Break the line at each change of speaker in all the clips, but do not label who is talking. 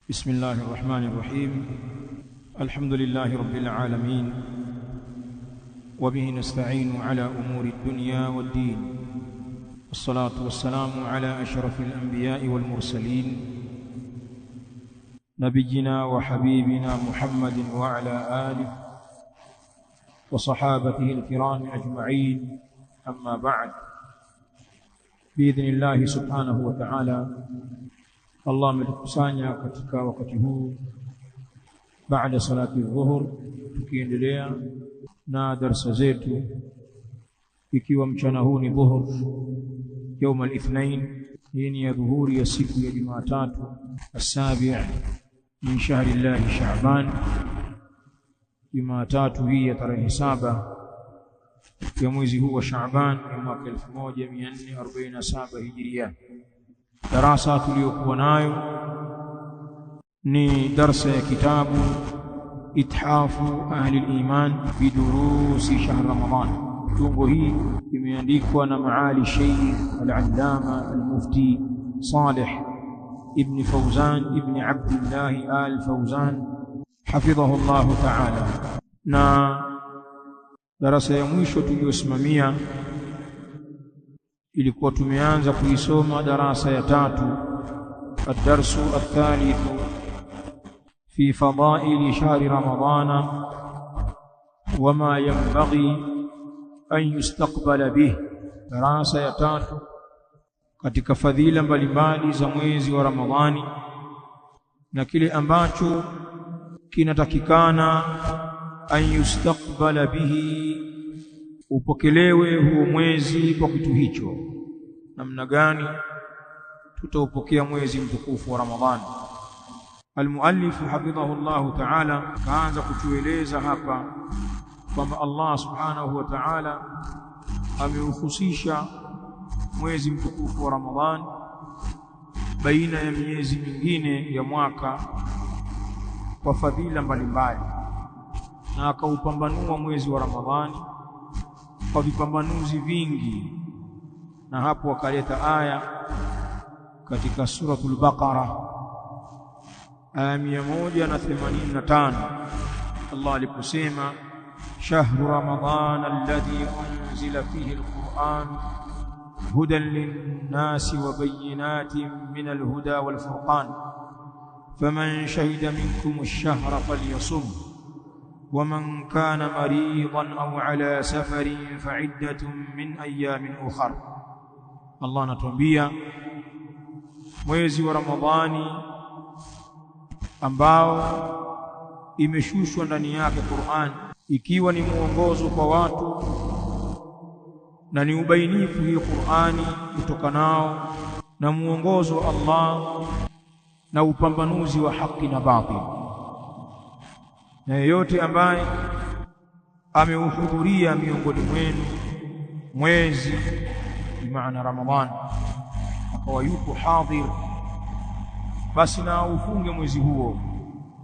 بسم الله الرحمن الرحيم. الحمد لله رب العالمين، وبه نستعين على أمور الدنيا والدين، والصلاة والسلام على أشرف الأنبياء والمرسلين، نبينا وحبيبنا محمد وعلى آله وصحابته الكرام أجمعين. أما بعد، بإذن الله سبحانه وتعالى Allah ametukusanya katika wakati huu baada salati dhuhur, tukiendelea na darasa zetu, ikiwa mchana huu ni dhuhur يوم الاثنين. Hii ni ya dhuhuri ya siku ya Jumatatu, السابع من شهر الله شعبان. Jumatatu hii ya tarehe 7 ya mwezi huu wa Shaaban ya mwaka 1447 Hijria. Darasa tuliyokuwa nayo ni darasa ya kitabu Ithafu Ahli al-Iman bi Durusi Shahr Ramadan. Tungo hii imeandikwa na maali Sheikh al-Allama al-Mufti Salih ibn Fawzan ibn Abdullah al-Fawzan hafidhahu Allah ta'ala. Na darasa ya mwisho tuliyosimamia ilikuwa tumeanza kuisoma darasa ya 3, ad-darsu ath-thalith fi fadail shahr ramadana wama yanbaghi an yustaqbala bih. Darasa ya 3 katika fadhila mbalimbali za mwezi wa Ramadhani na kile ambacho kinatakikana an yustaqbala bihi, upokelewe huo mwezi kwa kitu hicho. Namna gani tutaupokea mwezi mtukufu wa Ramadhani? Al-muallif hafidhahu Allah ta'ala kaanza kutueleza hapa kwamba Allah subhanahu wa ta'ala ameuhusisha mwezi mtukufu wa Ramadhani baina ya miezi mingine ya mwaka kwa fadhila mbalimbali, na akaupambanua mwezi wa Ramadhani kwa vipambanuzi vingi. Na hapo akaleta aya katika suratul Baqara aya 185, Allah aliposema shahru ramadhan alladhi unzila fihi alquran hudan linnasi wa bayyinatin min alhuda walfurqan faman shahida minkum ash-shahra falyasum ومن كان مريضا أو على سفر فعدة من أيام أخر. الله anatuambia mwezi wa Ramadhani ambao imeshushwa ndani yake Qur'an, ikiwa ni mwongozo kwa watu na ni ubainifu hiyo Qur'ani utokanao na mwongozo wa Allah na upambanuzi wa haki na batil. Na yeyote ambaye ameuhudhuria miongoni mwenu mwezi bimaana Ramadhani akawa yuko hadhir, basi na ufunge mwezi huo.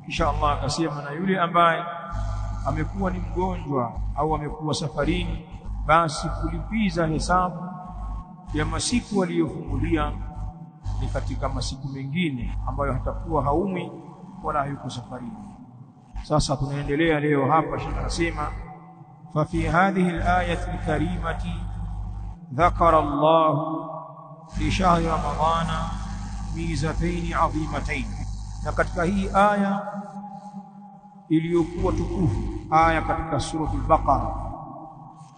Kisha Allah akasema, na yule ambaye amekuwa ni mgonjwa au amekuwa safarini, basi kulipiza hesabu ya masiku aliyofungulia ni katika masiku mengine ambayo hatakuwa haumwi wala hayuko safarini. Sasa tunaendelea leo hapa. Sheikh anasema fa fi hadhihi al-ayati al-karimati dhakara Allah li shahri ramadana mizatayn adhimatayn. Na katika hii aya iliyokuwa tukufu, aya katika suratul Baqara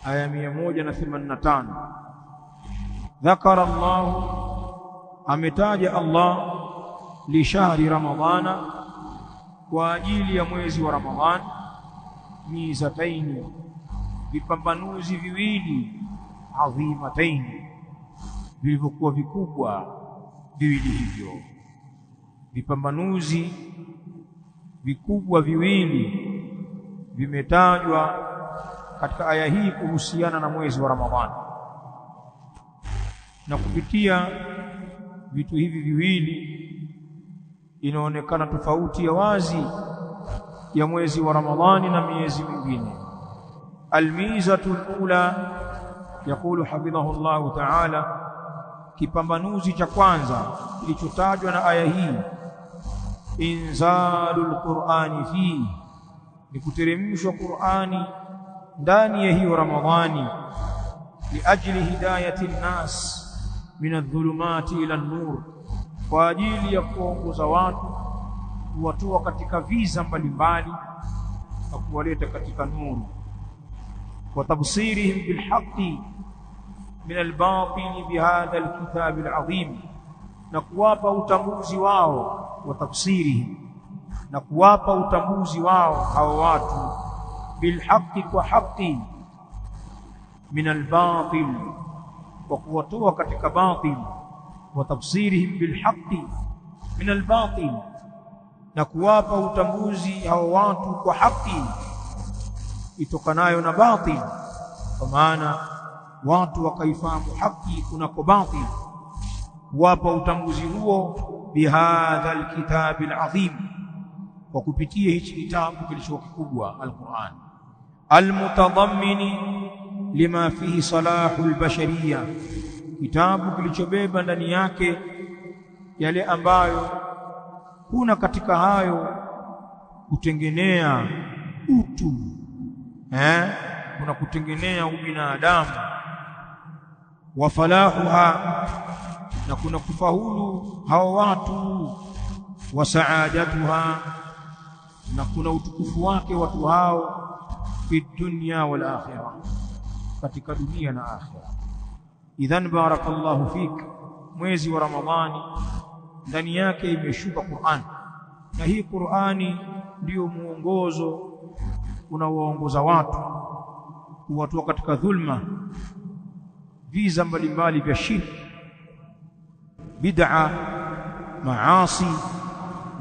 aya 185, dhakara Allah, ametaja Allah li shahri ramadana, kwa ajili ya mwezi wa Ramadhani, mizataini, vipambanuzi viwili, adhimataini, vilivyokuwa vikubwa viwili hivyo. Vipambanuzi vikubwa viwili vimetajwa katika aya hii kuhusiana na mwezi wa Ramadhani, na kupitia vitu hivi viwili inaonekana tofauti ya wazi ya mwezi wa Ramadhani na miezi mingine. Almizatu alula, yakulu hafidhahu Allah ta'ala, kipambanuzi cha kwanza kilichotajwa na aya hii inzalul qur'ani fihi, ni kuteremshwa Qur'ani ndani ya hiyo Ramadhani, liajli hidayati nnas min adh-dhulumati ila an-nur, kwa ajili ya kuongoza watu kuwatoa katika viza mbalimbali na kuwaleta katika nuru, wa tabsirihim bil haqqi min al-batil bihadha al-kitab al-azim, na kuwapa utambuzi wao, wa tafsirihim, na kuwapa utambuzi wao hao watu bil haqqi, kwa haki, min al-batil, wa kuwatoa katika batil, wa tafsirihim bil haqqi min al-batil, na kuwapa utambuzi hao watu kwa haki itokanayo na batil, kwa maana watu wakaifahamu haki kunako batil, kuwapa utambuzi huo bihadha alkitab alazim, kwa kupitia hichi kitabu kilicho kikubwa Al-Qur'an, almutadammini lima fihi salahul bashariyya, kitabu kilichobeba ndani yake yale ambayo kuna katika hayo kutengenea utu, kuna kutengenea ubinadamu, wa falahuha, na kuna kufaulu hao watu, wa saadatuha, na kuna utukufu wake watu hao, fi dunya wal akhirah, katika dunia na akhirah. Idhan barakallahu fik, mwezi wa Ramadhani ndani yake imeshuka Qur'an, na hii Qur'ani ndiyo muongozo unaoongoza watu kuwatoa katika dhulma, viza mbalimbali vya shirki, bid'a, maasi,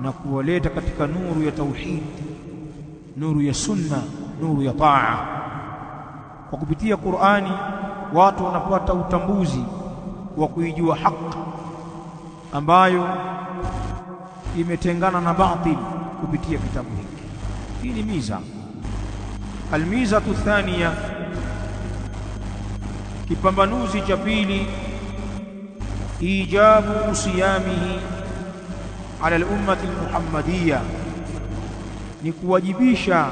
na kuwaleta katika nuru ya tauhid, nuru ya sunna, nuru ya taa. Kwa kupitia Qur'ani watu wanapata utambuzi wa kuijua haki ambayo imetengana na batil kupitia kitabu hiki. Hii ni miza. Almizatu thaniya, kipambanuzi cha pili, ijabu siyamihi ala al-ummati al-muhammadiyya, ni kuwajibisha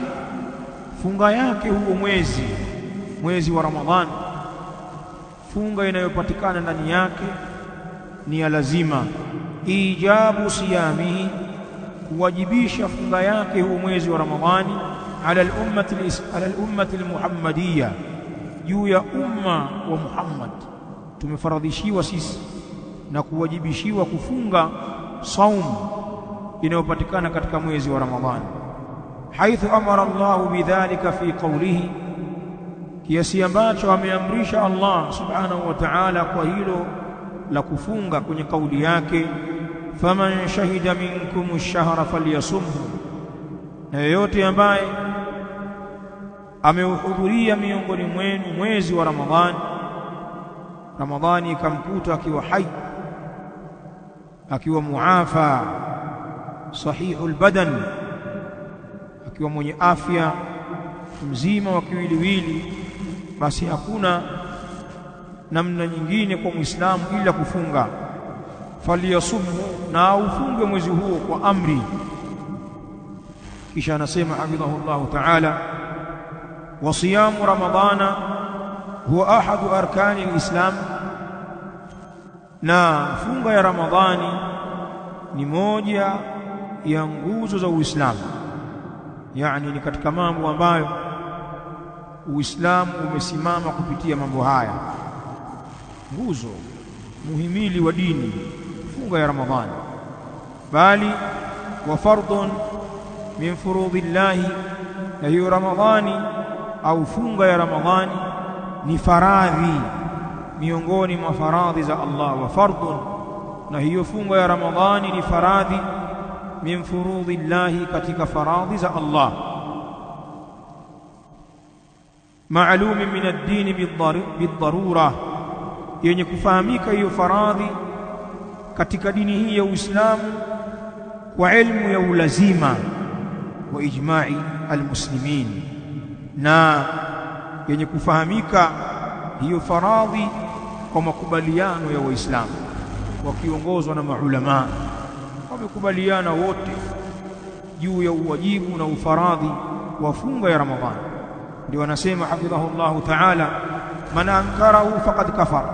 funga yake huo mwezi wa Ramadhani. Funga inayopatikana ndani yake ni ya lazima. Ijabu siyamihi, kuwajibisha funga yake huo mwezi wa Ramadhani, ala al-ummati al-muhammadiyya, juu ya umma wa Muhammad. Tumefaradhishiwa sisi na kuwajibishiwa kufunga saumu inayopatikana katika mwezi wa Ramadhani, haithu amara Allahu bidhalika fi qawlihi, kiasi ambacho ameamrisha Allah subhanahu wa ta'ala kwa hilo la kufunga kwenye kauli yake, faman shahida minkum ash-shahra falyasumhu, na yeyote ambaye ameuhudhuria miongoni mwenu mwezi wa Ramadhani, Ramadhani ikamkuta akiwa hai, akiwa muafa, sahihul badan, akiwa mwenye afya, mzima wa kiwiliwili, basi hakuna namna nyingine kwa Muislamu ila kufunga. Falyasumhu, na ufunge mwezi huo kwa amri. Kisha anasema hafidhahullahu ta'ala, wa siyamu ramadhana huwa ahadu arkani al-islam, na funga ya Ramadhani ni moja ya nguzo za Uislamu. Yani ni katika mambo ambayo Uislamu umesimama kupitia mambo haya, nguzo muhimili wa dini, funga ya Ramadhani. Bali wa fardun min furudhillahi, na hiyo Ramadhani au funga ya Ramadhani ni faradhi miongoni mwa faradhi za Allah. Wa fardun, na hiyo funga ya Ramadhani ni faradhi min furudhillahi, katika faradhi za Allah. Ma'lumin min ad-din bid-darura, yenye kufahamika hiyo faradhi katika dini hii ya Uislamu kwa ilmu ya ulazima wa ijma'i almuslimin, na yenye kufahamika hiyo faradhi kwa makubaliano ya Waislamu wakiongozwa na maulama. Wamekubaliana wote juu ya uwajibu na ufaradhi wa funga ya Ramadhani. Ndio anasema hafidhahullahu ta'ala, man ankarahu faqad kafara,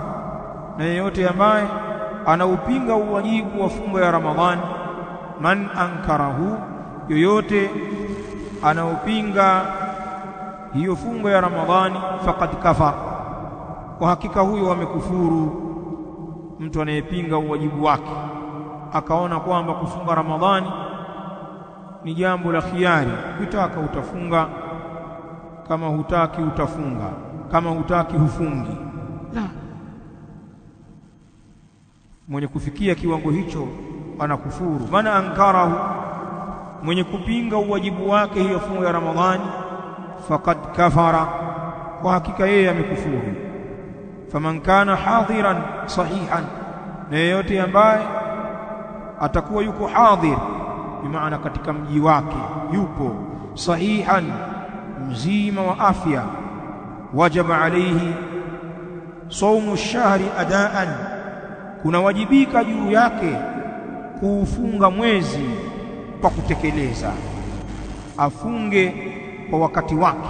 na yeyote ambaye anaupinga uwajibu wa funga ya Ramadhani, man ankarahu, yoyote anaupinga hiyo funga ya Ramadhani, faqad kafara, kwa hakika huyo amekufuru. Mtu anayepinga uwajibu wake akaona kwamba kufunga Ramadhani ni jambo la khiari, ukitaka utafunga, kama hutaki utafunga, kama hutaki hufungi. La, mwenye kufikia kiwango hicho anakufuru. Maana ankarahu, mwenye kupinga uwajibu wake hiyo funga ya Ramadhani, faqad kafara, kwa hakika yeye amekufuru. Faman kana hadiran sahihan, na yeyote ambaye atakuwa yuko hadhir, bimaana katika mji wake yupo, sahihan, mzima wa afya, wajaba alayhi saumu shahri adaan, kuna wajibika juu yake kuufunga mwezi kwa kutekeleza. Afunge kwa wakati wake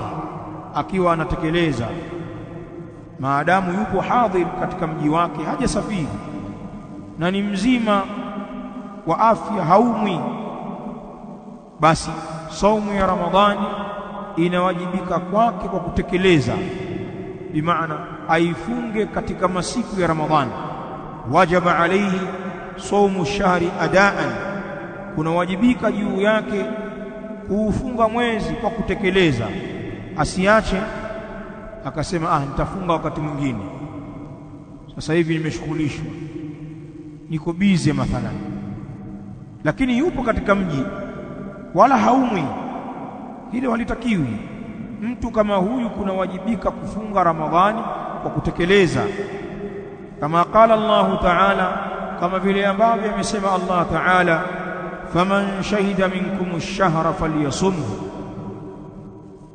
akiwa anatekeleza, maadamu yupo hadhir katika mji wake, hajasafiri na ni mzima wa afya, haumwi, basi saumu ya Ramadhani inawajibika kwake kwa kutekeleza, bimaana aifunge katika masiku ya Ramadhani. Wajaba alayhi saumu shahri adaan, kuna wajibika juu yake kuufunga mwezi kwa kutekeleza, asiache akasema nitafunga wakati mwingine, sasa hivi nimeshughulishwa, niko busy mathalan, lakini yupo katika mji wala haumwi. Hilo halitakiwi. Mtu kama huyu kuna wajibika kufunga Ramadhani kwa kutekeleza, kama qala Allahu ta'ala, kama vile ambavyo amesema Allah ta'ala, faman shahida minkum ash-shahra falyasumhu,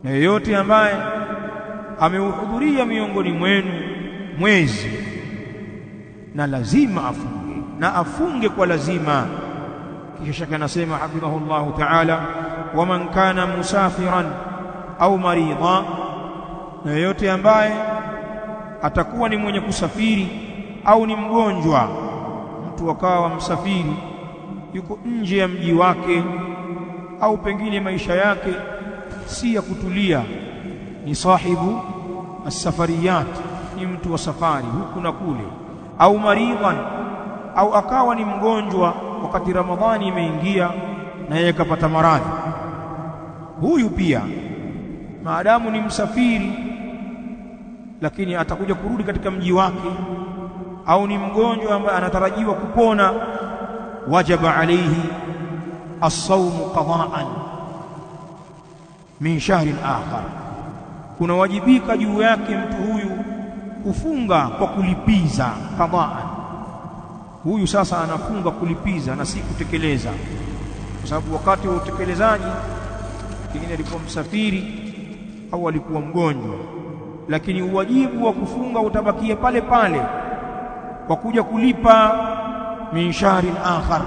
na yeyote ambaye ameuhudhuria miongoni mwenu mwezi, na lazima afunge, na afunge kwa lazima. Kisha shaka anasema hafidhahullahu ta'ala, waman kana musafiran au maridha, na yeyote ambaye atakuwa ni mwenye kusafiri au ni mgonjwa. Mtu akawa msafiri, yuko nje ya mji wake, au pengine maisha yake si ya kutulia, ni sahibu as-safariyat, ni mtu wa safari huku na kule, au maridhan, au akawa ni mgonjwa wakati Ramadhani imeingia na yeye kapata maradhi. Huyu pia maadamu ni msafiri, lakini atakuja kurudi katika mji wake, au ni mgonjwa ambaye anatarajiwa kupona, wajaba alayhi as-sawmu qada'an min shahrin akhar, kuna wajibika juu yake mtu huyu kufunga kwa kulipiza, qada'an. Huyu sasa anafunga kulipiza na si kutekeleza, kwa sababu wakati wa utekelezaji pengine alikuwa msafiri au alikuwa mgonjwa, lakini uwajibu wa kufunga utabakia pale pale kwa kuja kulipa min shahrin akhar,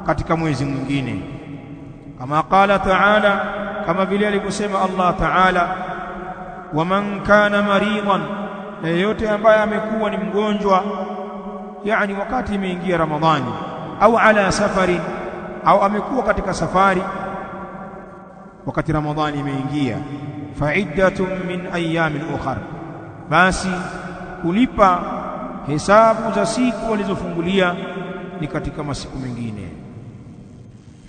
katika mwezi mwingine. Kama qala ta'ala, kama vile alivyosema Allah ta'ala, waman kana maridan, na yeyote ambaye amekuwa ni mgonjwa, yani wakati imeingia Ramadhani, au ala safari, au amekuwa katika safari wakati Ramadhani imeingia, fa'iddatun min ayamin ukhra, basi kulipa hesabu za siku walizofungulia ni katika masiku mengine.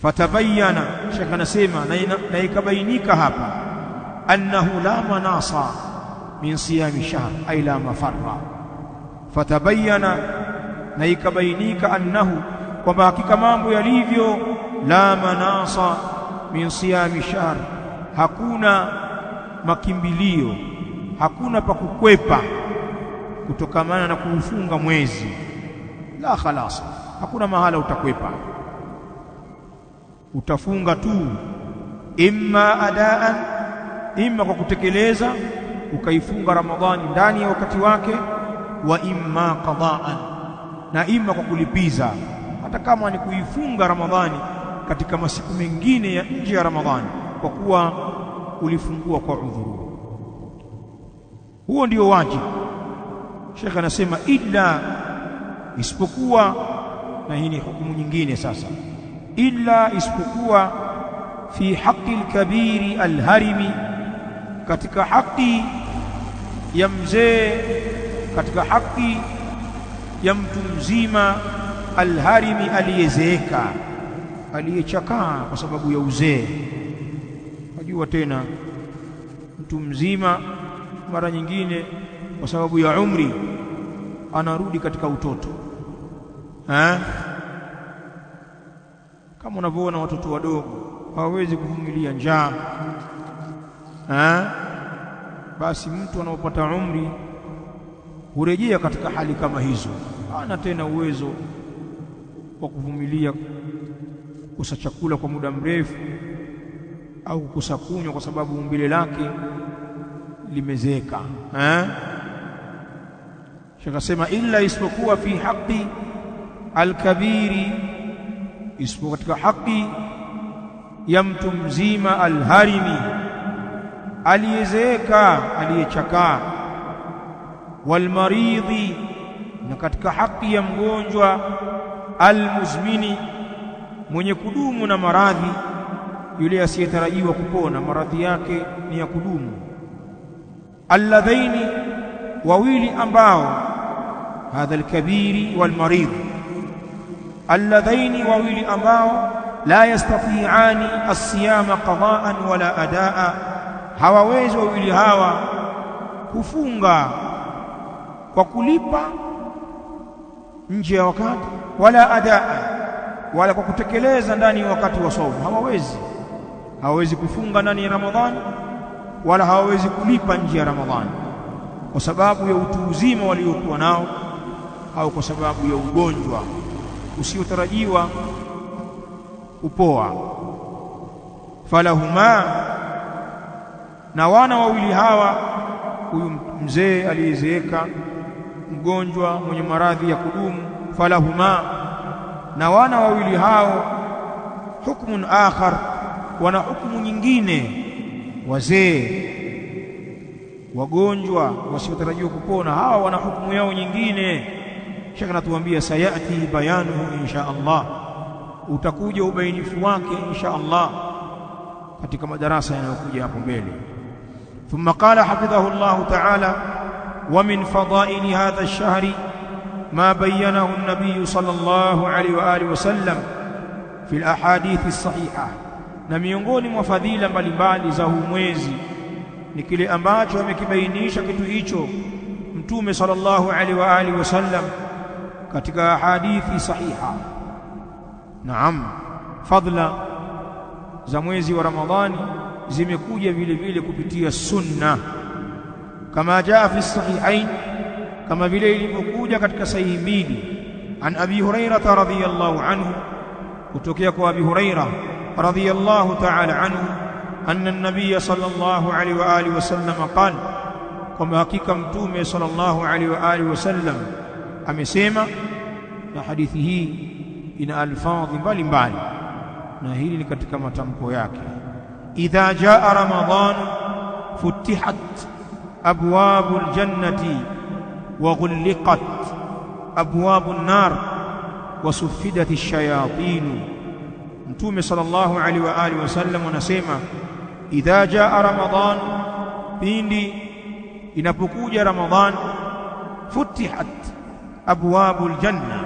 Fatabayyana, Sheikh anasema na ikabainika hapa, annahu la manasa min siyami shahr, ay la mafarra. Fatabayyana, na ikabainika, annahu, kwamba hakika mambo yalivyo, la manasa min siyami shahr, hakuna makimbilio, hakuna pa kukwepa kutokamana na kuufunga mwezi. La khalas, hakuna mahala utakwepa, utafunga tu, imma adaan, imma kwa kutekeleza ukaifunga Ramadhani ndani ya wakati wake, wa imma qadaan, na imma kwa kulipiza. Hata kama ni kuifunga Ramadhani katika masiku mengine ya nje ya Ramadhani kwa kuwa ulifungua kwa udhuru. Huo ndio wajibu. Sheikh anasema illa, isipokuwa, na hii ni hukumu nyingine sasa, illa, isipokuwa fi haqqi al-kabiri al-harimi, katika haki ya mzee, katika haki ya mtu mzima, al-harimi, aliyezeeka, aliyechakaa kwa sababu ya uzee. Unajua tena mtu mzima mara nyingine kwa sababu ya umri anarudi katika utoto. Kama unavyoona watoto wadogo hawawezi kuvumilia njaa, basi mtu anapopata umri hurejea katika hali kama hizo, hana tena uwezo wa kuvumilia kukosa chakula kwa muda mrefu au kukosa kunywa kwa sababu umbile lake limezeeka. Shakasema illa, isipokuwa fi haqqi al-kabiri, isipokuwa katika haki ya mtu mzima, al-harimi, aliyezeeka, aliyechakaa, walmaridhi, na katika haki ya mgonjwa, almuzmini, mwenye kudumu na maradhi, yule asiyetarajiwa kupona, maradhi yake ni ya kudumu. Alladhaini, wawili ambao, hadha alkabiri walmaridh, alladhaini, wawili ambao, la yastati'ani as-siyama qada'an wala adaa, hawawezi wawili hawa kufunga kwa kulipa nje ya wakati, wala adaa, wala kwa kutekeleza ndani ya wakati wa saumu. Hawawezi kufunga ndani ya Ramadhani wala hawawezi kulipa nje ya Ramadhani kwa sababu ya utu uzima waliokuwa nao au kwa sababu ya ugonjwa usiotarajiwa kupoa. Falahuma, na wana wawili hawa, huyu mzee aliyezeeka, mgonjwa mwenye maradhi ya kudumu, falahuma, na wana wawili hao, hukmun akhar, wana hukumu nyingine. Wazee wagonjwa wasiotarajiwa kupona, hawa wana hukumu yao nyingine. Sheikh anatuambia sayati bayanuhu insha Allah, utakuja ubainifu wake insha Allah katika madarasa yanayokuja hapo mbele. Thumma qala hafidhahu Allah ta'ala, wa min fadaili hadha ash-shahri ma bayyanahu an-nabiy sallallahu alayhi wa alihi wasallam fi al-ahadith as-sahihah, na miongoni mwa fadhila mbalimbali za huu mwezi ni kile ambacho amekibainisha kitu hicho Mtume sallallahu alaihi wa alihi wasallam katika hadithi sahiha. Naam, fadhila za mwezi wa Ramadhani zimekuja vile vile kupitia sunna, kama jaa fi sahihain, kama vile ilivyokuja katika sahihi mbili. An Abi Hurairah radhiyallahu anhu, kutokea kwa Abi Hurairah radhiyallahu ta'ala anhu, anna an-nabiy sallallahu alayhi wa alihi wasallam qala, kwamba hakika Mtume sallallahu alayhi wa alihi wasallam amesema. Na hadithi hii ina alfadhi mbalimbali, na hili ni katika matamko yake. Idha jaa Ramadhan futihat abwabul jannati wa ghulliqat abwabun nar wa suffidat ash-shayatin. Mtume sallallahu alaihi wa alihi wasallam anasema, idha jaa Ramadhan, pindi inapokuja Ramadhan, futihat abwabul janna,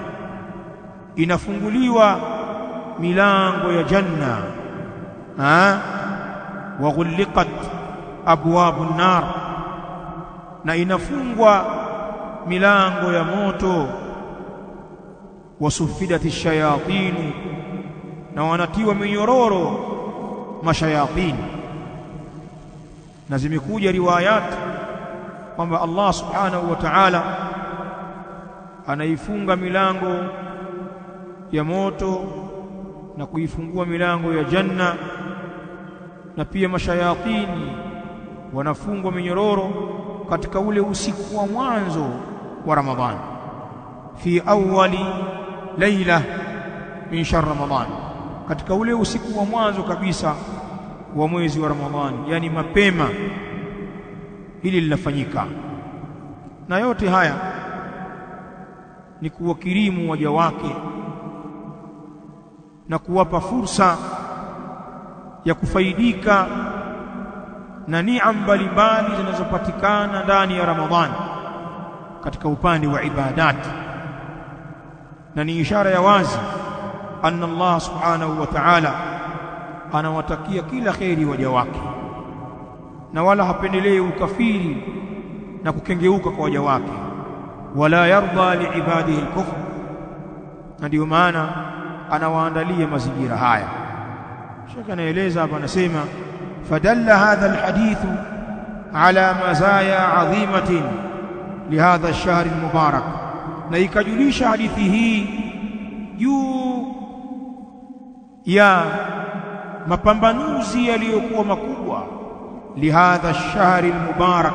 inafunguliwa milango ya janna, wa ghulliqat abwabun nar, na inafungwa milango ya moto, wa suffidat ash-shayatin, na wanatiwa minyororo mashayatin. Na zimekuja riwayat kwamba Allah subhanahu wa ta'ala anaifunga milango ya moto na kuifungua milango ya janna, na pia mashayatini wanafungwa minyororo katika ule usiku wa mwanzo wa Ramadhani, fi awwali layla min shahr Ramadhan, katika ule usiku wa mwanzo kabisa wa mwezi wa Ramadhani, yani mapema, hili linafanyika. Na yote haya ni kuwakirimu waja wake na kuwapa fursa ya kufaidika na neema mbalimbali zinazopatikana ndani ya Ramadhani katika upande wa ibadati, na ni ishara ya wazi anna Allah subhanahu wa ta'ala anawatakia kila kheri waja wake, na wala hapendelee ukafiri na kukengeuka kwa waja wake, wala yarda liibadihi al-kufr. Na ndio maana anawaandalia mazingira haya. Sheikh anaeleza hapa, anasema fadalla hadha alhadithu ala mazaya adhimatin lihadha ash-shahr al-mubarak, na ikajulisha hadithi hii juu ya mapambanuzi yaliyokuwa makubwa lihadha ash-shahr al-mubarak,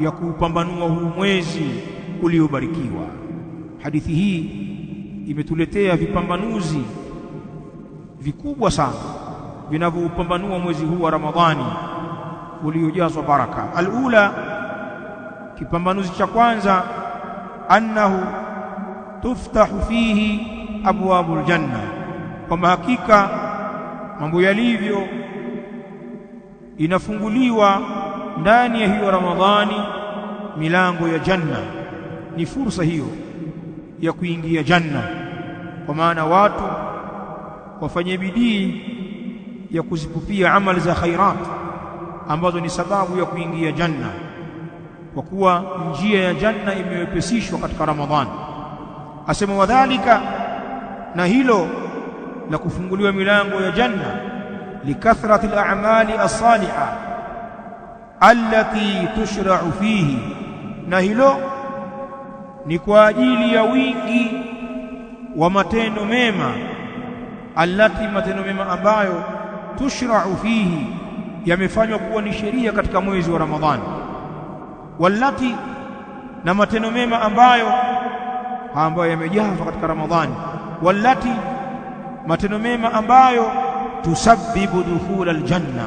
ya kuupambanua huu mwezi uliobarikiwa. Hadithi hii imetuletea vipambanuzi vikubwa sana vinavyoupambanua mwezi huu wa Ramadhani uliojazwa baraka. Alula, kipambanuzi cha kwanza, annahu tuftahu fihi abwabul janna, kwamba hakika mambo yalivyo inafunguliwa ndani ya hiyo Ramadhani milango ya janna. Ni fursa hiyo ya kuingia janna, kwa maana watu wafanye bidii ya kuzipupia amali za khairat ambazo ni sababu ya kuingia janna, kwa kuwa njia ya janna imewepesishwa katika Ramadhani. Asema wadhalika, na hilo la kufunguliwa milango ya janna, likathrati al-a'mali as-salihah allati tushra'u fihi, na hilo ni kwa ajili ya wingi wa matendo mema, allati, matendo mema ambayo tushra'u fihi, yamefanywa kuwa ni sheria katika mwezi wa Ramadhani, wallati, na matendo mema ambayo yamejazwa katika Ramadhani, wallati, matendo mema ambayo tusabbibu dukhul aljanna,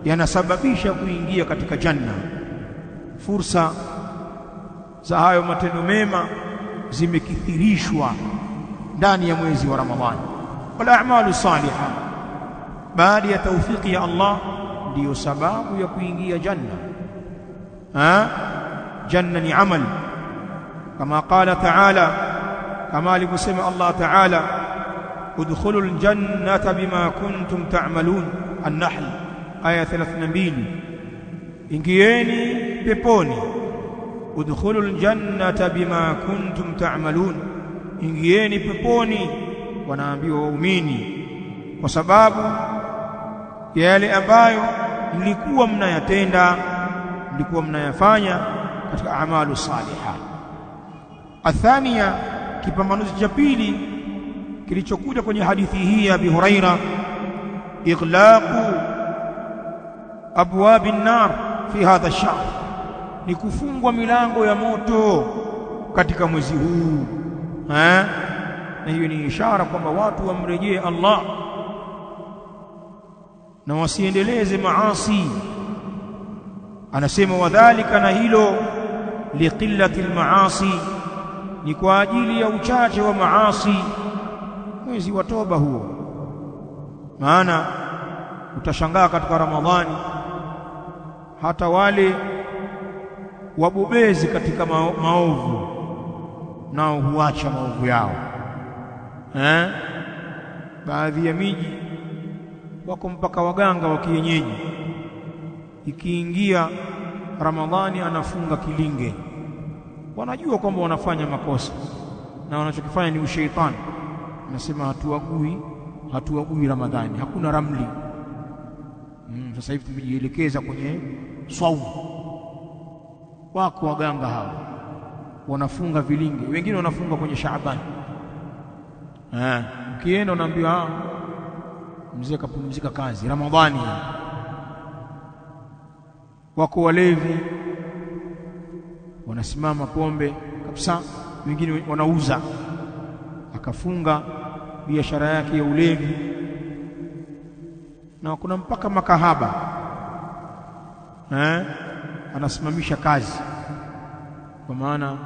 yanasababisha kuingia katika janna. Fursa za hayo matendo mema zimekithirishwa ndani ya mwezi wa Ramadhani. Wal a'malu salihah, baada ya taufiki ya Allah, ndiyo sababu ya kuingia janna. Janna ni amal, kama qala ta'ala, kama alivyosema Allah ta'ala, udkhulul jannata bima kuntum ta'malun. An-Nahl aya 32, ingieni peponi. Udkhulul jannata bima kuntum ta'malun, ingieni peponi, wanaambiwa waumini, kwa sababu ya yale ambayo mlikuwa mnayatenda, mlikuwa mnayafanya katika amalu salihah. Athania, kipambanuzi cha pili kilichokuja kwenye hadithi hii ya Abi Huraira, ighlaqu abwabin nar fi hadha ash-shahr, ni kufungwa milango ya moto katika mwezi huu. Na hiyo ni ishara kwamba watu wamrejee Allah na wasiendeleze maasi. Anasema wadhalika, na hilo liqillati almaasi, ni kwa ajili ya uchache wa maasi. Mwezi wa toba huo, maana utashangaa katika Ramadhani hata wale wabobezi katika maovu nao huacha maovu yao. Baadhi ya miji wako mpaka waganga wa kienyeji, ikiingia Ramadhani anafunga kilinge. Wanajua kwamba wanafanya makosa na wanachokifanya ni ushaitani. Anasema hatuagui Ramadhani, hakuna ramli. Sasa hivi tumejielekeza kwenye swaumu. Wako waganga hao wanafunga vilinge, wengine wanafunga kwenye Shaaban. Ukienda unaambiwa mzee kapumzika kazi Ramadhani. Wako walevi wanasimama pombe kabisa, wengine wanauza, akafunga biashara yake ya ulevi, na kuna mpaka makahaba anasimamisha kazi, kwa maana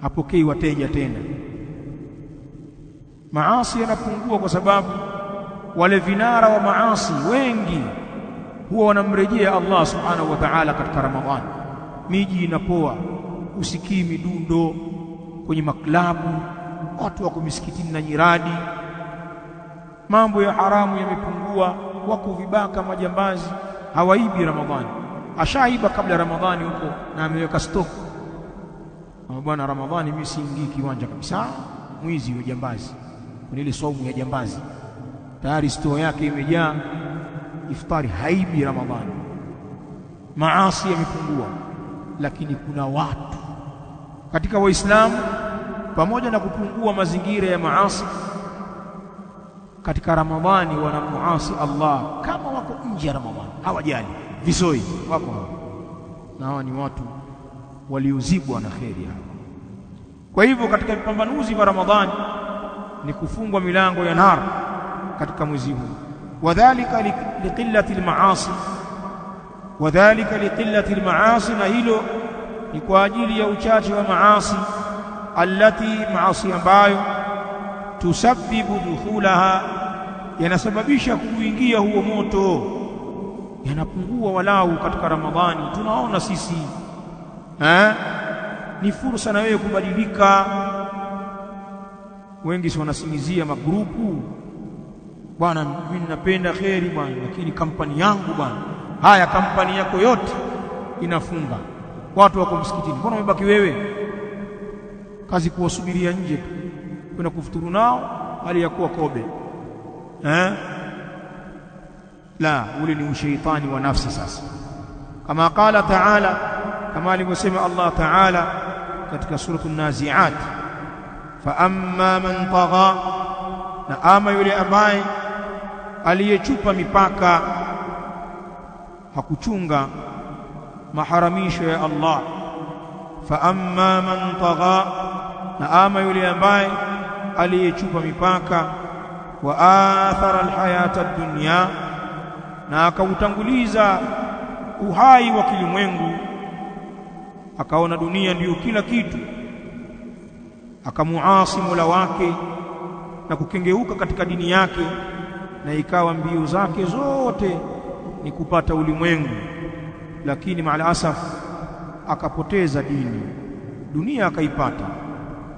hapokei wateja tena. Maasi yanapungua kwa sababu wale vinara wa maasi wengi huwa wanamrejea Allah subhanahu wa ta'ala katika Ramadhani. Miji inapoa, usikii midundo kwenye maklabu, watu wako misikitini na nyiradi, mambo ya haramu yamepungua, wako vibaka, majambazi hawaibi Ramadhani. Ashaiba kabla Ramadhani huko na ameweka stock. Bwana, Ramadhani mimi siingii kiwanja kabisa, mwizi wa jambazi, kuna ile saumu ya jambazi, tayari store yake imejaa, iftari haibi Ramadhani. Maasi yamepungua, lakini kuna watu katika Waislamu pamoja na kupungua mazingira ya maasi katika Ramadhani, wanamuasi Allah kama wako nje ya Ramadhani, hawajali, visoi wako hao, na hawa ni watu waliozibwa na kheri hao. Kwa hivyo katika vipambanuzi vya Ramadhani ni kufungwa milango ya nar katika mwezi huu. Wadhālika liqillati almaasi, wadhālika liqillati almaasi, na hilo ni kwa ajili ya uchache wa maasi. Allati, maasi ambayo tusabbibu dukhulaha, yanasababisha kuingia huo moto, yanapungua walau katika Ramadhani. Tunaona sisi ni fursa na wewe kubadilika. Wengi wanasimizia magrupu, bwana mimi ninapenda kheri bwana, lakini kampani yangu bwana, haya kampani yako yote inafunga, watu wako msikitini, mbona umebaki wewe? Kazi kuwasubiria nje tu, kuna kufuturu nao hali ya kuwa kobe. La, ule ni ushaitani wa nafsi. Sasa kama qala ta'ala, kama alivyosema Allah ta'ala katika suratul Nazi'at, fa amma man tagha, na ama yule ambaye aliyechupa mipaka, hakuchunga maharamisho ya Allah. Fa amma man tagha, na ama yule ambaye aliyechupa mipaka, wa athara alhayata ad-dunya, na akautanguliza uhai wa kilimwengu, akaona dunia ndiyo kila kitu, akamuasi Mola wake na kukengeuka katika dini yake, na ikawa mbio zake zote ni kupata ulimwengu, lakini maal asaf akapoteza dini. Dunia akaipata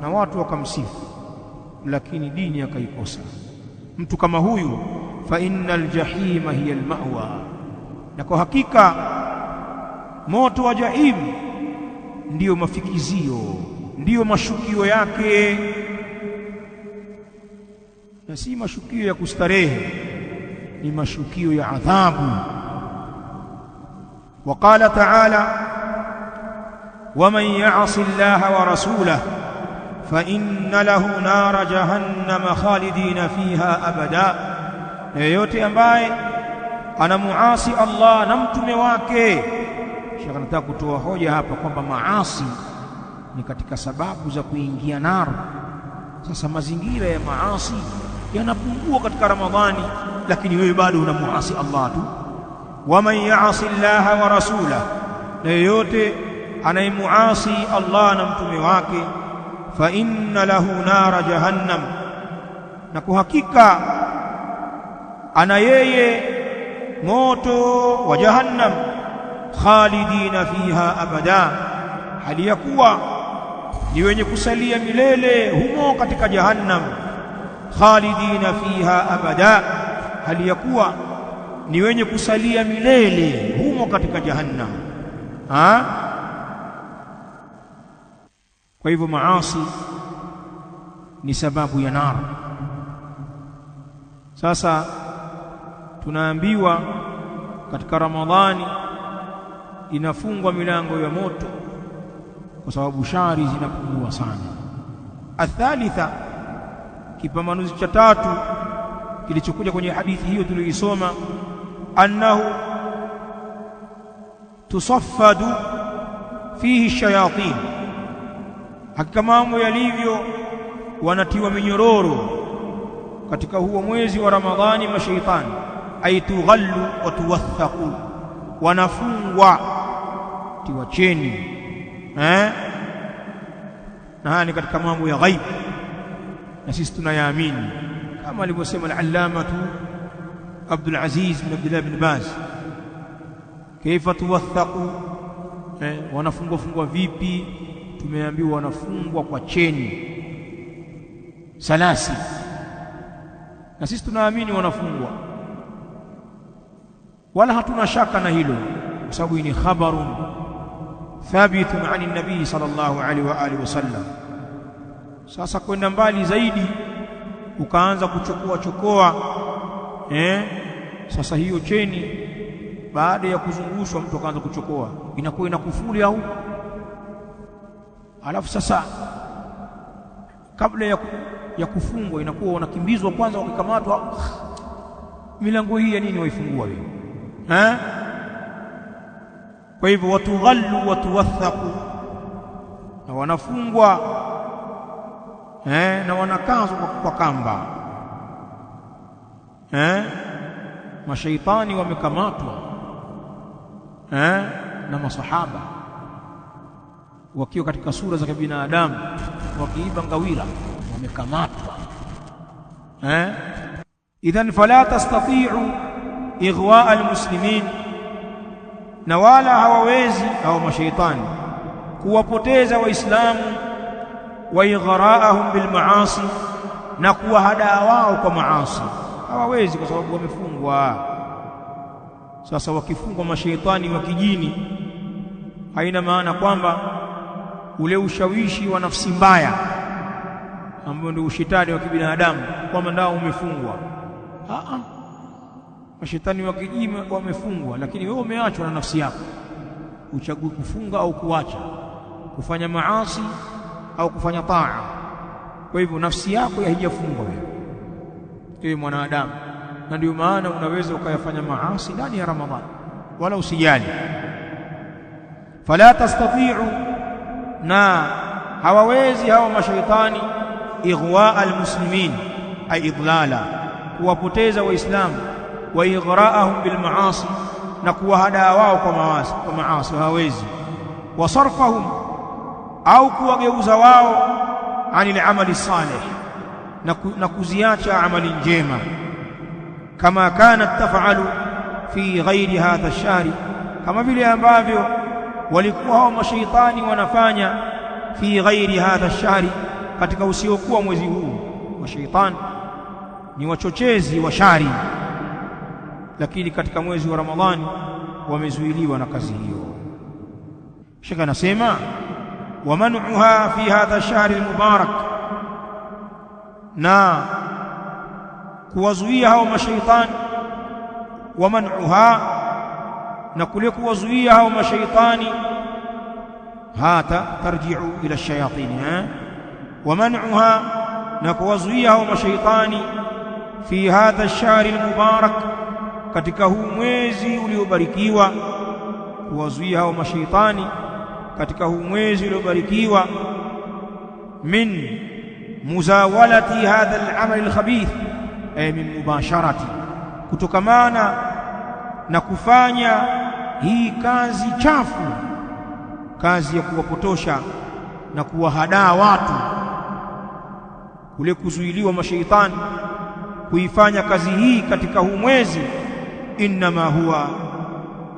na watu wakamsifu, lakini dini akaikosa. Mtu kama huyu, fa innal jahima hiya almawa, na kwa hakika moto wa jahim ndiyo mafikizio, ndiyo mashukio yake, na si mashukio ya kustarehe, ni mashukio ya adhabu. Waqala ta'ala, waman ya'si Allaha wa rasulahu fa inna lahu nara jahannama khalidina fiha abada, na yeyote ambaye anamuasi Allah na mtume wake. Sheikh anataka kutoa hoja hapa kwamba maasi ni katika sababu za kuingia nar. Sasa mazingira ya maasi yanapungua katika Ramadhani, lakini wewe bado unamuasi Allah tu. Waman ya'si Allaha wa rasulahu, na yeyote anayemuasi Allah na mtume wake, fa inna lahu nara jahannam, na kwa hakika ana yeye moto wa jahannam, khalidina fiha abada, hali ya kuwa ni wenye kusalia milele humo katika jahannam. Khalidina fiha abada, hali ya kuwa ni wenye kusalia milele humo katika jahannam. Kwa hivyo maasi ni sababu ya nar. Sasa tunaambiwa katika Ramadhani inafungwa milango ya moto kwa sababu shari zinapungua sana. Athalitha, kipambanuzi cha tatu kilichokuja kwenye hadithi hiyo tuliyoisoma, annahu tusaffadu fihi shayatin, hakika mambo yalivyo wanatiwa minyororo katika huo mwezi wa Ramadhani mashaitani. ay tughallu wa tuwathaqu, wanafungwa tiwacheni. Na haya ni katika mambo ya ghaib na sisi tunayaamini, kama alivyosema al-allamatu Abdul Aziz bin Abdullah bin Baz, kaifa tuwathaqu, wanafungwa vipi? Tumeambiwa wanafungwa kwa cheni salasi, na sisi tunaamini wanafungwa, wala hatuna shaka na hilo, kwa sababu ni khabarun thabitun ani nabii sallallahu alaihi wa alihi wasallam. Sasa kwenda mbali zaidi ukaanza chokoa sasa hiyo cheni baada ya kuzungushwa mtu akaanza kuchokoa, inakuwa ina kufuli au? Alafu sasa kabla ya kufungwa inakuwa wanakimbizwa kwanza, wakikamatwa, milango hii ya nini waifungua wewe? Kwa hivyo watughallu watuwathaqu, na wanafungwa na wanakazwa kwa kamba. Mashaitani wamekamatwa na masahaba wakiwa katika sura za kibinadamu, wakiiba ngawira, wamekamatwa. Idhan fala tastati'u ighwa' almuslimin, na wala hawawezi hao mashaitani kuwapoteza waislamu, wa ighra'ahum bil maasi, na kuwahadaa wao kwa maasi. Hawawezi kwa sababu wamefungwa. Sasa wakifungwa mashaitani wa kijini, haina maana kwamba ule ushawishi wa nafsi mbaya ambao ndio ushetani wa kibinadamu kwamba ndio umefungwa. Mashaitani wa kijini wamefungwa, lakini wewe umeachwa na nafsi yako, uchague kufunga au kuacha, kufanya maasi au kufanya taa. Kwa hivyo nafsi yako haijafungwa wewe mwanadamu, na ndio maana unaweza ukayafanya maasi ndani ya Ramadhani wala usijali. Fala tastati'u, na hawawezi hawa mashaitani ighwa' almuslimin ay idlala, kuwapoteza waislamu, wa ighra'ahum bil maasi, na kuwahadaa wao kwa maasi hawawezi. Wa sarfahum, au kuwageuza wao anil amali salih, na kuziacha amali njema, kama kanat taf'alu fi ghairi hadha ash-shahri, kama vile ambavyo walikuwa hao mashaitani wanafanya fi ghairi hadha ash-shahri, katika usiokuwa mwezi huu. Mashaitani ni wachochezi wa shari, lakini katika mwezi wa Ramadhani wamezuiliwa na kazi hiyo. Sheikh anasema wa man'uha fi hadha ash-shahr al-mubarak, na kuwazuia hao mashaitani, wa man'uha, na kule kuwazuia hao mashaitani, hata tarji'u ila ash-shayatin. Wa man'uha, na kuwazuia hao mashaitani fi hadha ash-shahr al-mubarak, katika huu mwezi uliobarikiwa, kuwazuia hao mashaitani katika huu mwezi uliobarikiwa, min muzawalati hadha al-amal al-khabith, ay min mubasharati, kutokamana na kufanya hii kazi chafu, kazi ya kuwapotosha na kuwahadaa watu, kule kuzuiliwa mashaitani kuifanya kazi hii katika huu mwezi. Innama huwa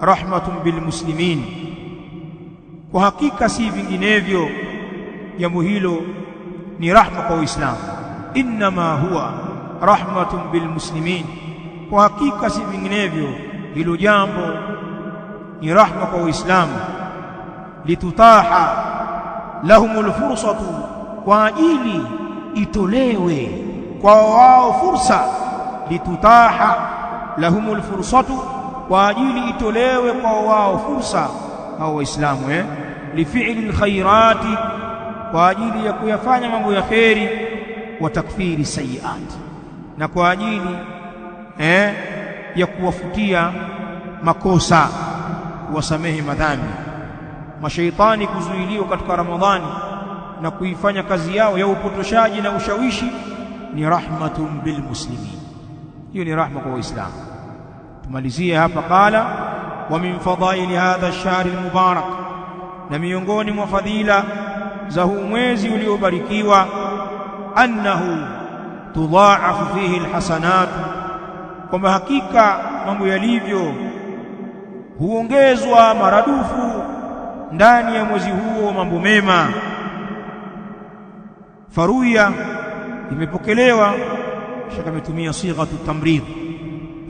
rahmatun bil muslimin, kwa hakika si vinginevyo jambo hilo ni rahma kwa Uislamu. Innama huwa rahmatun bil muslimin, kwa hakika si vinginevyo hilo jambo ni rahma kwa Uislamu. Litutaha lahumul fursatu, kwa ajili itolewe kwa wao fursa. Litutaha lahumul fursatu, kwa ajili itolewe kwa wao fursa hao Waislamu lifi'li alkhairati, kwa ajili ya kuyafanya mambo ya kheri, wa takfiri sayiat, na kwa ajili ya kuwafutia makosa, kuwasamehe madhambi. Mashaitani kuzuiliwa katika Ramadhani na kuifanya kazi yao ya upotoshaji na ushawishi ni rahmatun bil muslimin, hiyo ni rahma kwa Waislamu. tumalizie hapa. Qala wa min fadaili hadha ash-shahr al-mubarak, na miongoni mwa fadhila za huu mwezi uliobarikiwa, annahu tudha'afu fihi al-hasanat, kwamba hakika mambo yalivyo huongezwa maradufu ndani ya mwezi huo mambo mema. Faruya, imepokelewa, shaka ametumia sighatu tamrid.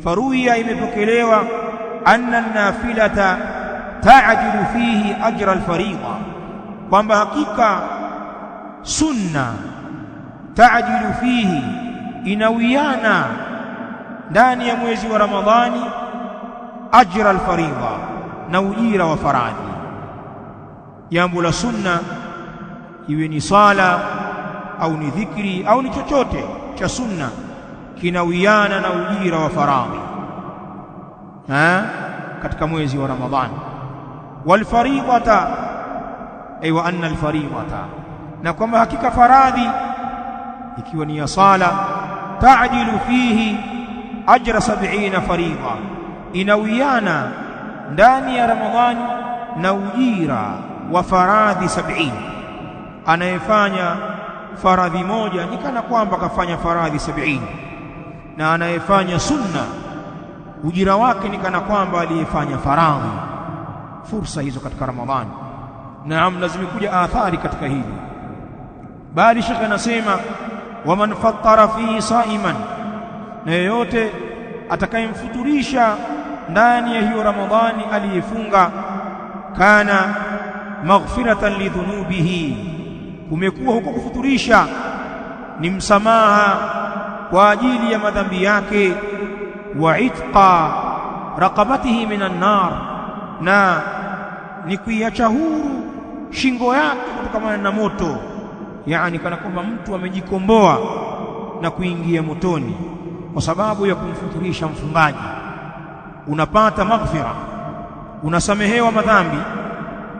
Faruya, imepokelewa, anna an-nafilata ta'dilu fihi ajra al-fariida, kwamba hakika sunna ta'dilu fihi, inawiana ndani ya mwezi wa Ramadhani, ajra al-fariida, na ujira wa faradhi. Jambo la sunna, iwe ni sala au ni dhikri au ni chochote cha sunna, kinawiana na ujira wa faradhi katika mwezi wa Ramadhani. Wal fariidata, aywa anna al fariidata, na kwamba hakika faradhi ikiwa ni ya sala, ta'dilu fihi ajra 70 faridha, inawiana ndani ya Ramadhani na ujira wa faradhi 70. Anayefanya faradhi moja ni kana kwamba kafanya faradhi 70, na anayefanya sunna ujira wake ni kana kwamba aliyefanya faradhi. Fursa hizo katika Ramadhani. Naam, lazima kuja athari katika hili. Bali Sheikh anasema waman fattara fi saiman, na yeyote atakayemfuturisha ndani ya hiyo Ramadhani aliyefunga, kana maghfiratan lidhunubihi, kumekuwa huko kufuturisha ni msamaha kwa ajili ya madhambi yake, wa itqa raqabatihi minan nar, na ni kuiacha huru shingo yake kutokana na moto. Yani kana kwamba mtu amejikomboa na kuingia motoni kwa sababu ya kumfuturisha mfungaji. Unapata maghfira, unasamehewa madhambi,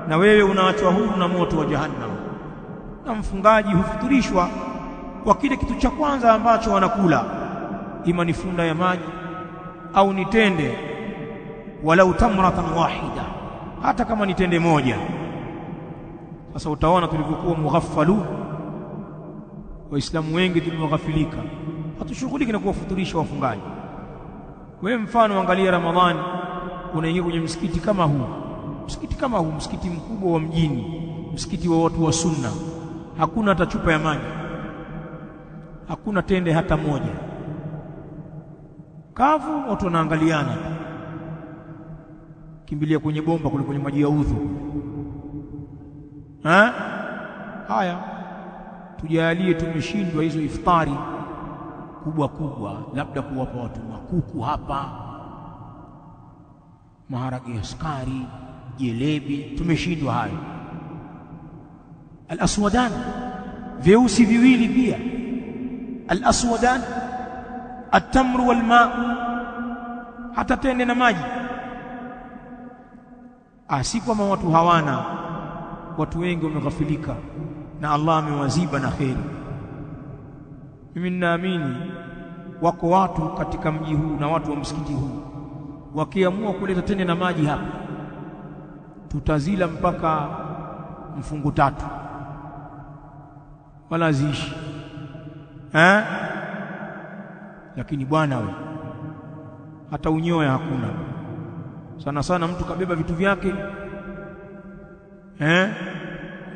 na wewe unaachwa huru na moto wa jahannam. Na mfungaji hufuturishwa kwa kile kitu cha kwanza ambacho wanakula, ima ni funda ya maji au ni tende, walau tamratan wahida, hata kama ni tende moja. Sasa utaona tulivyokuwa mughaffalu, Waislamu wengi tulioghafilika, hatushughuliki na kuwafuturisha wafungaji. Wewe mfano, angalia Ramadhani, unaingia kwenye msikiti kama huu, msikiti mkubwa wa mjini, msikiti wa watu wa sunna, hakuna hata chupa ya maji, hakuna tende hata moja, kavu, watu wanaangaliana, kimbilia kwenye bomba kule kwenye maji ya udhu. Haya, tujalie tumeshindwa hizo iftari kubwa kubwa, labda kuwapa watu makuku hapa, maharage ya sukari, jelebi, tumeshindwa hayo. Al-aswadan, vyeusi viwili pia, al-aswadan, at-tamru wal ma', hata tende na maji. Si kama watu hawana, watu wengi wameghafilika na Allah amewaziba na kheri. Mimi ninaamini wako watu katika mji huu na watu wa msikiti huu, wakiamua kuleta tende na maji hapa, tutazila mpaka mfungu 3 wala ziishi. Lakini bwana we, hata unyoya hakuna. Sana sana mtu kabeba vitu vyake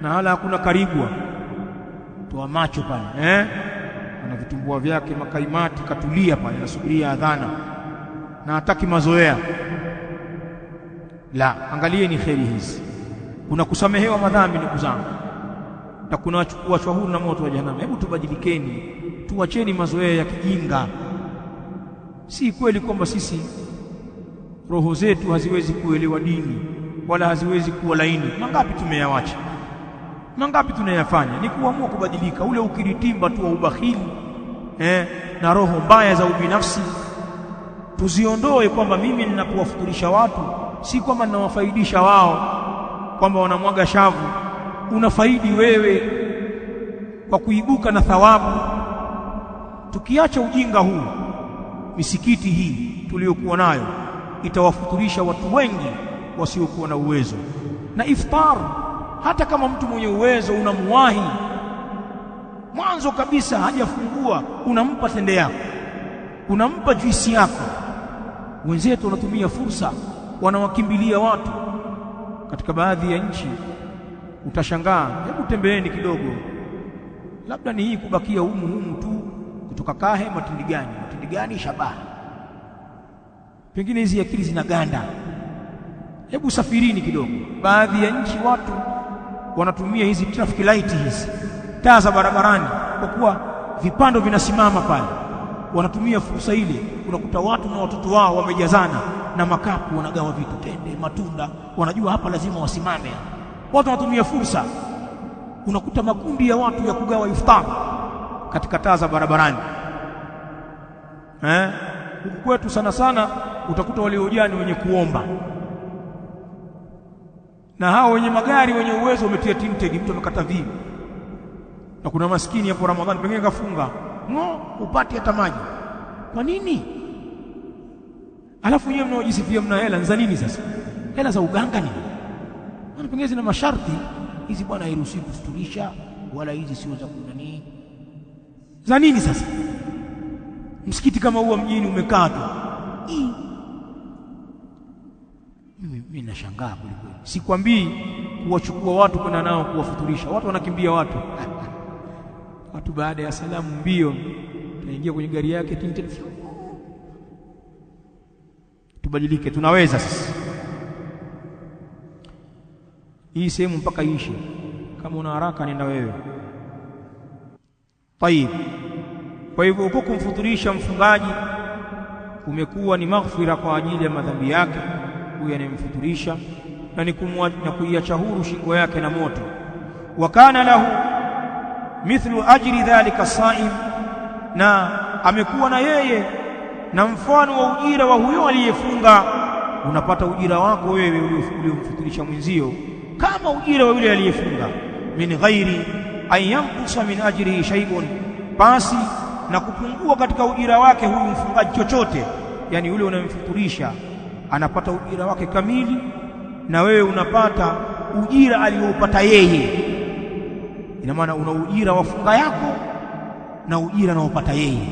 na hala hakuna karibwa, toa macho pale ana vitumbua vyake makaimati, katulia pale anasubiria adhana na hataki mazoea. La, angalieni kheri hizi. Kuna kusamehewa madhambi ndugu zangu, na kuna kuachwa huru na moto wa jahannam. Hebu tubadilikeni, tuacheni mazoea ya kijinga. Si kweli kwamba sisi roho zetu haziwezi kuelewa dini wala haziwezi kuwa laini. Mangapi tumeyawacha, mangapi tunayafanya. Ni kuamua kubadilika. Ule ukiritimba tu wa ubakhili na roho mbaya za ubinafsi tuziondoe, kwamba mimi ninapowafuturisha watu si kwamba ninawafaidisha wao, kwamba wanamwaga shavu. Unafaidi wewe kwa kuibuka na thawabu. Tukiacha ujinga huu, misikiti hii tuliyokuwa nayo itawafuturisha watu wengi wasiokuwa na uwezo. Na iftar, hata kama mtu mwenye uwezo unamwahi mwanzo kabisa hajafungua, unampa tende yako, unampa juisi yako. Wenzetu wanatumia fursa, wanawakimbilia watu. Katika baadhi ya nchi utashangaa, hebu tembeeni kidogo, labda ni hii kubakia humu tu, kutoka Kahe matindi gani Shabaha, pengine hizi akili zinaganda. Hebu safirini kidogo. Baadhi ya nchi watu wanatumia hizi traffic light, hizi taa za barabarani, kwa kuwa vipando vinasimama pale, wanatumia fursa ile. Unakuta watu na watoto wao wamejazana na makapu, wanagawa vitu, tende, matunda, wanajua hapa lazima wasimame. Watu wanatumia fursa, unakuta makundi ya watu ya kugawa iftar katika taa za barabarani. Huku kwetu sana sana utakuta waliojani wenye kuomba, na hao wenye magari wenye uwezo wametia tinted, mtu amekata vipi. Na kuna maskini hapo Ramadhani pengine kafunga upate hata maji. Kwa nini? Alafu nyewe mnaojisifia mna hela za nini sasa? Hela za uganga nini? Maana pengine zina masharti hizi, bwana hairuhusiwi kufuturisha, wala hizi sio za kunani. Za nini sasa? Msikiti kama huo mjini umekaa tu. Mimi nashangaa kweli. Sikwambii kuwachukua watu kwenda nao kuwafuturisha. Watu wanakimbia watu. Watu baada ya salamu mbio tunaingia kwenye gari yake tinted. Tubadilike, tunaweza sasa. Hii sehemu mpaka iishe. Kama una haraka nenda wewe. Tayib. Kwa hivyo uko kumfuturisha mfungaji umekuwa ni maghfira kwa ajili ya madhambi yake huyu anayemfuturisha, na ni kuiacha huru shingo yake na moto. Wa kana lahu mithlu ajri dhalika saim, na amekuwa na yeye na mfano wa ujira wa huyo aliyefunga. Unapata ujira wako wewe uliomfuturisha mwenzio kama ujira wa yule aliyefunga. Min ghairi an yanqusa min ajrihi shay'un, basi na kupungua katika ujira wake huyu mfungaji chochote. Yani yule unayemfuturisha anapata ujira wake kamili, na wewe unapata ujira aliopata yeye. Ina maana una ujira wa funga yako na ujira anaopata yeye.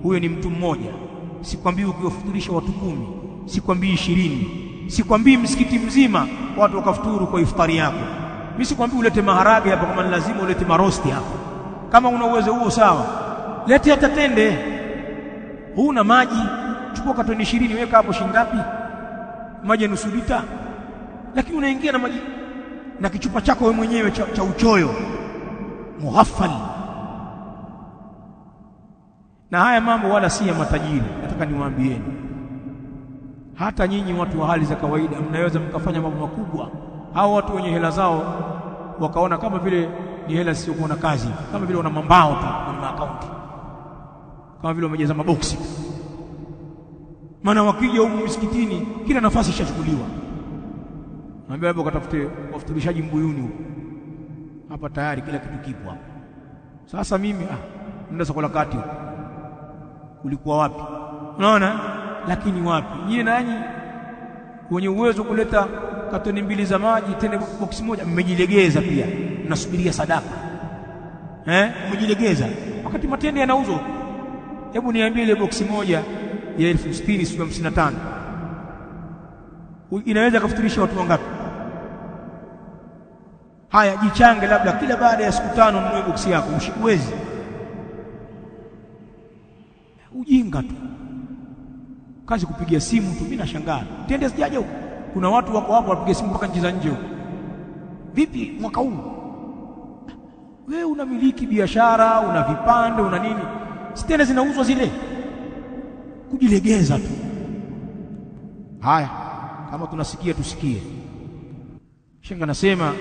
Huyo ni mtu mmoja. Sikwambii ukiwafuturisha watu 10, sikwambii 20, sikwambii msikiti mzima watu wakafuturu kwa iftari yako. Mimi sikwambii ulete maharage hapa kama lazima ulete marosti hapa. Kama una uwezo huo sawa, lete hata tende. Huna maji, chukua katoni 20 weka hapo. Shingapi? Maji nusu lita. Lakini unaingia na maji na kichupa chako wewe mwenyewe cha uchoyo mughaffal. Na haya mambo wala si ya matajiri. Nataka niwaambieni, hata nyinyi watu wa hali za kawaida mnaweza mkafanya mambo makubwa. Hao watu wenye hela zao wakaona kama vile ni hela sio kuona kazi, kama vile wana mambao tu kwenye akaunti, kama vile wamejaza maboksi. Maana wakija huko msikitini kila nafasi ishachukuliwa. Naambia hapo katafute wafuturishaji Mbuyuni huko. Hapa tayari kila kitu kipo hapa. Sasa mimi nenda Sokola kati huko. Ulikuwa wapi? Unaona? Lakini wapi? Nyie nanyi wenye uwezo kuleta katoni 2 za maji, tena boksi moja, mmejilegeza pia. Mnasubiria sadaka. Mmejilegeza. Wakati matende yanauzwa. Hebu niambie ile boksi moja ya 60,000 sio 55. Inaweza kufuturisha watu wangapi? Haya, jichange labda kila baada ya siku 5 mnunue boksi yako. Usiwezi. Ujinga tu. Kazi kupigia simu tu. Mimi nashangaa. Tende sijaje huko. Kuna watu wako hapo wapiga simu mpaka nje za nje huko. Vipi mwaka huu? Wewe unamiliki biashara, una vipande, una nini? Tende zinauzwa zile. Kujilegeza tu. Haya, kama tunasikia tusikie. Shenga nasema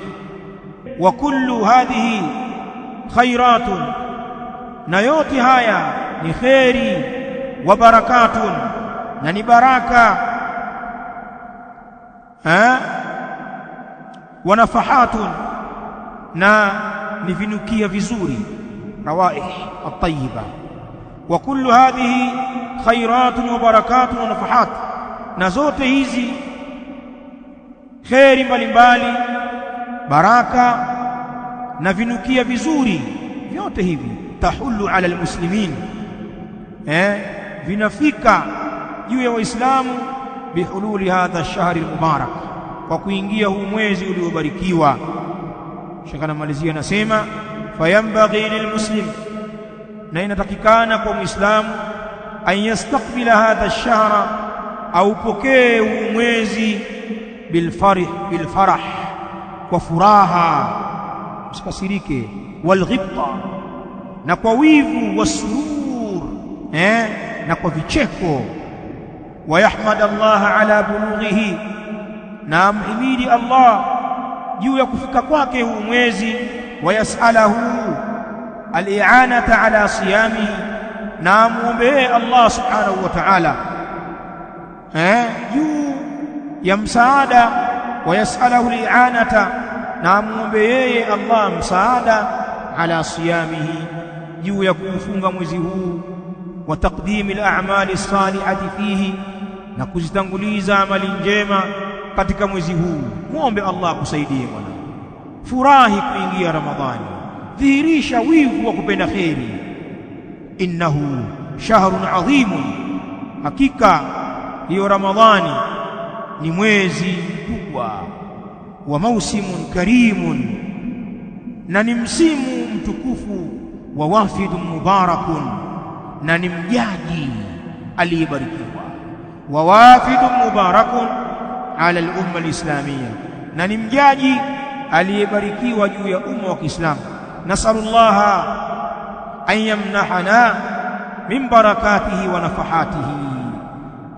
wa kullu hadhihi khairatun, na yote haya ni khairi, wa barakatun, na ni baraka, wa nafahatun, na ni vinukia vizuri, rawaih at-tayyiba. Wa kullu hadhihi khairatun wa barakatun wa nafahat, na zote hizi kheri mbalimbali, baraka na vinukia vizuri, vyote hivi tahullu ala almuslimin, vinafika juu ya Waislamu bihululi hadha ash-shahri al-mubarak, kwa kuingia huu mwezi uliobarikiwa. Sheikh anamalizia nasema, fayambaghi lilmuslim, na inatakikana kwa Muislamu, an yastaqbila hadha ash-shahra, au pokee huu mwezi bilfarah, kwa furaha, usikasirike, walghibta, na kwa wivu, wasurur, na kwa vicheko, wayahmad Allah ala bulughihi, na amhimidi Allah juu ya kufika kwake huu mwezi, wayasalahu al-i'anata ala siyamihi, na amuombee Allah subhanahu wa ta'ala juu ya msaada, wayasalahu al-i'anata, na amuombee yeye Allah msaada, ala siyamihi, juu ya kufunga mwezi huu, wa taqdimi al-a'mali as-salihati fihi, na kuzitanguliza amali njema katika mwezi huu. Muombe Allah akusaidie bwana. Furahi kuingia Ramadhani, dhihirisha wivu wa kupenda kheri. Innahu shahrun adhimun, hakika hiyo Ramadhani ni mwezi mkubwa, wa mausimun karimun, na ni msimu mtukufu, wa wafidun mubarakun, na ni mjaji aliyebarikiwa, wa wafidun mubarakun ala al-umma al-islamiyya, na ni mjaji aliyebarikiwa juu ya umma wa Kiislamu. Nasalullaha an yamnahana min barakatihi wa nafahatihi,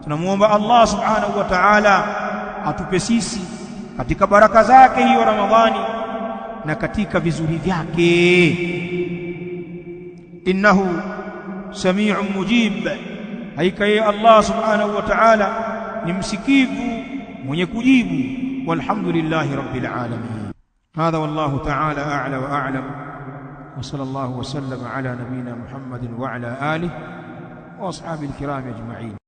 tunamuomba Allah subhanahu wa ta'ala atupe sisi katika baraka zake hiyo Ramadhani na katika vizuri vyake. Innahu sami'un mujib, hakika yeye Allah subhanahu wa ta'ala ni msikivu mwenye kujibu. Walhamdulillahi rabbil alamin. هذا والله تعالى أعلى وأعلم، وصلى الله وسلم على نبينا محمد وعلى آله وأصحابه الكرام أجمعين.